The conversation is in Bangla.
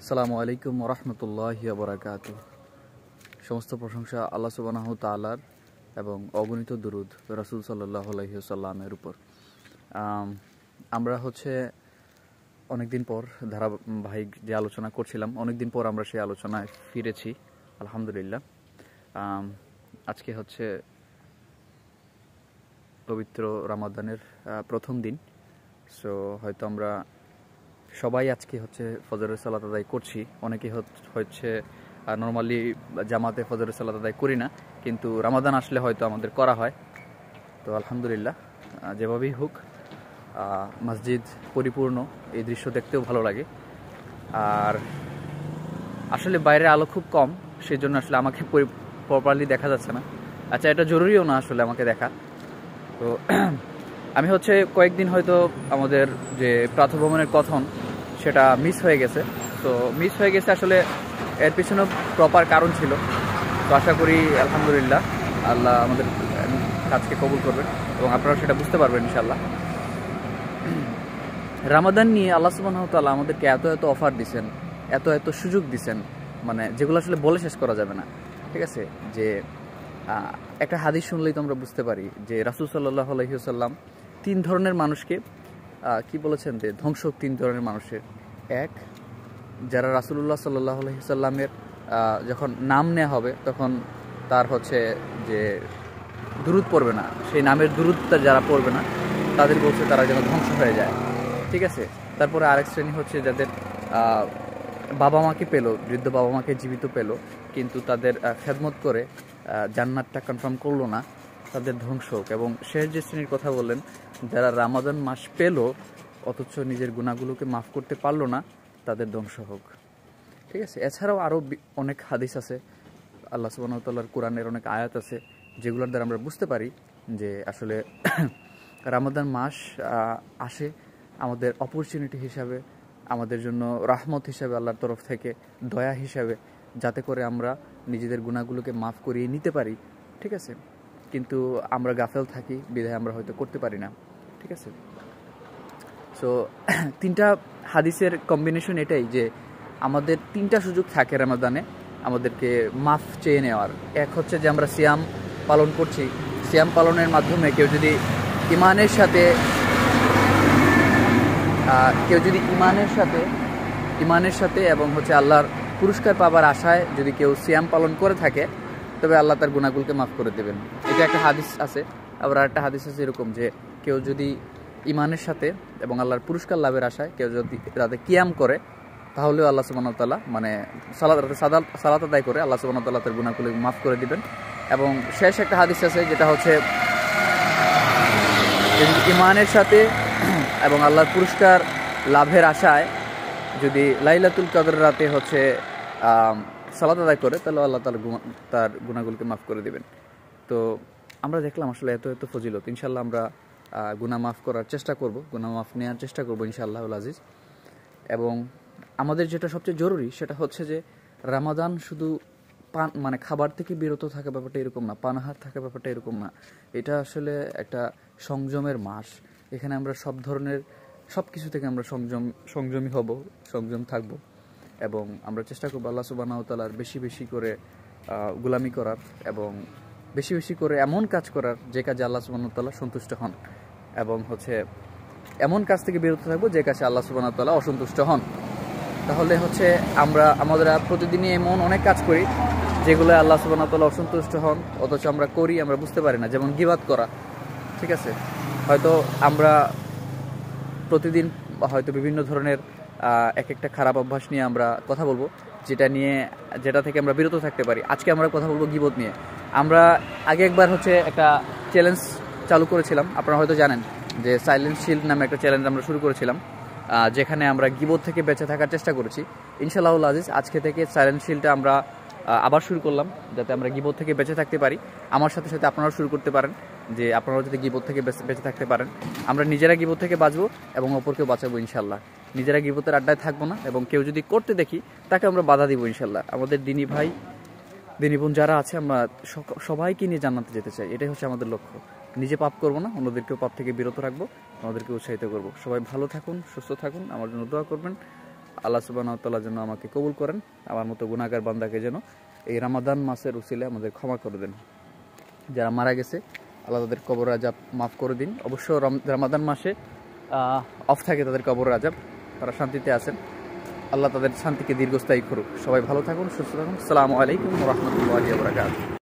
আসসালামু আলাইকুম ওরহমতুল্লাহি ওয়া সমস্ত প্রশংসা আল্লাহ সুবহানাহু তাআলার এবং অগণিত দুরূদ রাসূল সাল্লাল্লাহু আলাইহি ওয়াসাল্লামের উপর। আমরা অনেকদিন পর ধারাবাহিক যে আলোচনা করছিলাম, অনেকদিন পর আমরা সেই আলোচনায় ফিরেছি আলহামদুলিল্লাহ। আজকে পবিত্র রমাদানের প্রথম দিন। সো হয়তো আমরা সবাই আজকে ফজরের সালাত আদায় করছি। অনেকে নর্মালি জামাতে ফজরের সালাত আদায় করি না, কিন্তু রমাদান আসলে হয়তো আমাদের করা হয়। তো আলহামদুলিল্লাহ, যেভাবেই হোক মসজিদ পরিপূর্ণ, এই দৃশ্য দেখতেও ভালো লাগে। আর আসলে বাইরে আলো খুব কম, সেই জন্য আসলে আমাকে প্রপারলি দেখা যাচ্ছে না। আচ্ছা, এটা জরুরিও না আসলে আমাকে দেখা। তো আমি কয়েকদিন হয়তো আমাদের যে প্রাতঃভ্রমণের কথন সেটা মিস হয়ে গেছে। তো মিস হয়ে গেছে, আসলে এর পিছনে প্রপার কারণ ছিল। তো আশা করি আলহামদুলিল্লাহ আল্লাহ আমাদের কাজকে কবুল করবেন এবং আপনারা সেটা বুঝতে পারবেন ইনশাআল্লাহ। রমাদান নিয়ে আল্লাহ সুবহানাহু ওয়া তাআলা আমাদেরকে এত এত অফার দিচ্ছেন, এত এত সুযোগ দিচ্ছেন, মানে যেগুলো আসলে বলে শেষ করা যাবে না। ঠিক আছে, যে একটা হাদিস শুনলেই তো আমরা বুঝতে পারি যে রাসূল সাল্লাল্লাহু আলাইহি ওয়াসাল্লাম 3 ধরনের মানুষকে কি বলেছেন, যে ধ্বংস 3 ধরনের মানুষের। এক, যারা রাসূলুল্লাহ সাল্লাল্লাহু আলাইহি ওয়াসাল্লামের যখন নাম নেওয়া হবে তখন তার যে দুরূদ পড়বে না, সেই নামের দুরূদটা যারা পড়বে না তাদের বলছে তারা যেন ধ্বংস হয়ে যায়। ঠিক আছে। তারপরে আরেক শ্রেণী যাদের বাবা মাকে পেলো, বৃদ্ধ বাবা মাকে জীবিত পেলো, কিন্তু তাদের খেদমত করে জান্নাতটা কনফার্ম করলো না, তাদের ধ্বংস হোক। এবং শেষ যে শ্রেণীর কথা বললেন, যারা রমাদান মাস পেলো অথচ নিজের গুনাহগুলোকে মাফ করতে পারলো না, তাদের ধ্বংস হোক। ঠিক আছে। এছাড়াও আরও অনেক হাদিস আছে, আল্লাহ সুবহানাহু ওয়া তাআলার কোরআনের অনেক আয়াত আছে, যেগুলোর দ্বারা আমরা বুঝতে পারি যে আসলে রমাদান মাস আসে আমাদের অপরচুনিটি হিসাবে, আমাদের জন্য রহমত হিসাবে, আল্লাহর তরফ থেকে দয়া হিসাবে, যাতে করে আমরা নিজেদের গুনাহগুলোকে মাফ করিয়ে নিতে পারি। ঠিক আছে। কিন্তু আমরা গাফেল থাকি বিধায় আমরা হয়তো করতে পারি না। ঠিক আছে। সো 3টা হাদিসের কম্বিনেশন এটাই, যে আমাদের 3টা সুযোগ থাকে রমাদানে আমাদেরকে মাফ চেয়ে নেওয়ার। এক যে আমরা সিয়াম পালন করছি, সিয়াম পালনের মাধ্যমে কেউ যদি ইমানের সাথে এবং আল্লাহর পুরস্কার পাবার আশায় যদি কেউ সিয়াম পালন করে থাকে, তবে আল্লাহ তার গুনাহগুলোকে মাফ করে দেবেন। এটা একটা হাদিস আছে। আবার একটা হাদিস আছে এরকম, যে কেউ যদি ইমানের সাথে এবং আল্লাহর পুরস্কার লাভের আশায় কেউ যদি রাতে কিয়াম করে, তাহলেও আল্লাহ সুবহানাহু ওয়া তাআলা সালাত আদায় করে আল্লাহ সুবহানাহু ওয়া তাআলা তার গুনাহগুলো মাফ করে দিবেন। এবং শেষ একটা হাদিস আছে, যেটা ইমানের সাথে এবং আল্লাহর পুরস্কার লাভের আশায় যদি লাইলাতুল কদর রাতে সালাত আদায় করে, তাহলে আল্লাহ তার গুনাহগুলোকে মাফ করে দিবেন। তো আমরা দেখলাম আসলে এত এত ফজিলত। ইনশাআল্লাহ আমরা গুনাহ মাফ করার চেষ্টা করব, গুনাহ মাফ নেওয়ার চেষ্টা করব ইনশাআল্লাহুল আজিজ। এবং আমাদের যেটা সবচেয়ে জরুরি সেটা যে রমাদান শুধু মানে খাবার থেকে বিরত থাকা ব্যাপারটা এরকম না, পানাহার থাকা ব্যাপারটা এরকম না। এটা আসলে একটা সংযমের মাস। এখানে আমরা সব কিছু থেকে আমরা সংযমী হব, সংযম থাকব। এবং আমরা চেষ্টা করবো আল্লাহ সুবহানাহু ওয়া তাআলার বেশি বেশি করে গোলামি করার, এবং বেশি বেশি করে এমন কাজ করার যে কাজে আল্লাহ সুবহানাহু ওয়া তাআলা সন্তুষ্ট হন, এবং এমন কাজ থেকে বিরত থাকবো যে কাজে আল্লাহ সুবহানাহু ওয়া তাআলা অসন্তুষ্ট হন। তাহলে আমরা প্রতিদিনই এমন অনেক কাজ করি যেগুলো আল্লাহ সুবহানাহু ওয়া তাআলা অসন্তুষ্ট হন, অথচ আমরা করি, আমরা বুঝতে পারি না। যেমন গীবাত করা। ঠিক আছে। হয়তো আমরা প্রতিদিন হয়তো বিভিন্ন ধরনের এক একটা খারাপ অভ্যাস নিয়ে আমরা কথা বলবো, যেটা থেকে আমরা বিরত থাকতে পারি। আজকে আমরা কথা বলবো গীবত নিয়ে। আমরা আগে একবার একটা চ্যালেঞ্জ চালু করেছিলাম, আপনারা হয়তো জানেন, যে সাইলেন্ট শিল্ড নামে একটা চ্যালেঞ্জ আমরা শুরু করেছিলাম, যেখানে আমরা গীবত থেকে বেঁচে থাকার চেষ্টা করেছি। ইনশাআল্লাহুল আজিজ আজকে থেকে সাইলেন্ট শিল্ডটা আমরা আবার শুরু করলাম, যাতে আমরা গীবত থেকে বেঁচে থাকতে পারি। আমার সাথে সাথে আপনারাও শুরু করতে পারেন, যে আপনারাও যদি গীবত থেকে বেঁচে থাকতে পারেন। আমরা নিজেরা গীবত থেকে বাঁচবো এবং অপরকেও বাঁচাবো ইনশাআল্লাহ। নিজেরা গীবতের আড্ডায় থাকবো না, এবং কেউ যদি করতে দেখি তাকে আমরা বাধা দিব ইনশাআল্লাহ। আমাদের দিনী ভাই দিনী বোন যারা আছে, আমরা সবাইকে নিয়ে জান্নাতে যেতে চাই। এটাই আমাদের লক্ষ্য। নিজে পাপ করবো না, অন্যদেরকেও পাপ থেকে বিরত রাখবো, আমাদেরকে উৎসাহিত করবো। সবাই ভালো থাকুন, সুস্থ থাকুন, আমার জন্য দোয়া করবেন। আল্লাহ সুবহানাহু ওয়া তাআলা যেন আমাকে কবুল করেন, আমার মতো গুনাহগার বান্দাকে যেন এই রমাদান মাসের উসিলায় আমাদের ক্ষমা করে দেন। যারা মারা গেছে আল্লাহ তাদের কবর আযাব মাফ করে দিন। অবশ্য রমাদান মাসে অফ থাকে তাদের কবর আযাব, তারা শান্তিতে আছেন। আল্লাহ তাদের শান্তিকে দীর্ঘস্থায়ী করুক। সবাই ভালো থাকুন, সুস্থ থাকুন। আসসালামু আলাইকুম ওয়া রাহমাতুল্লাহি ওয়া বারাকাতুহু।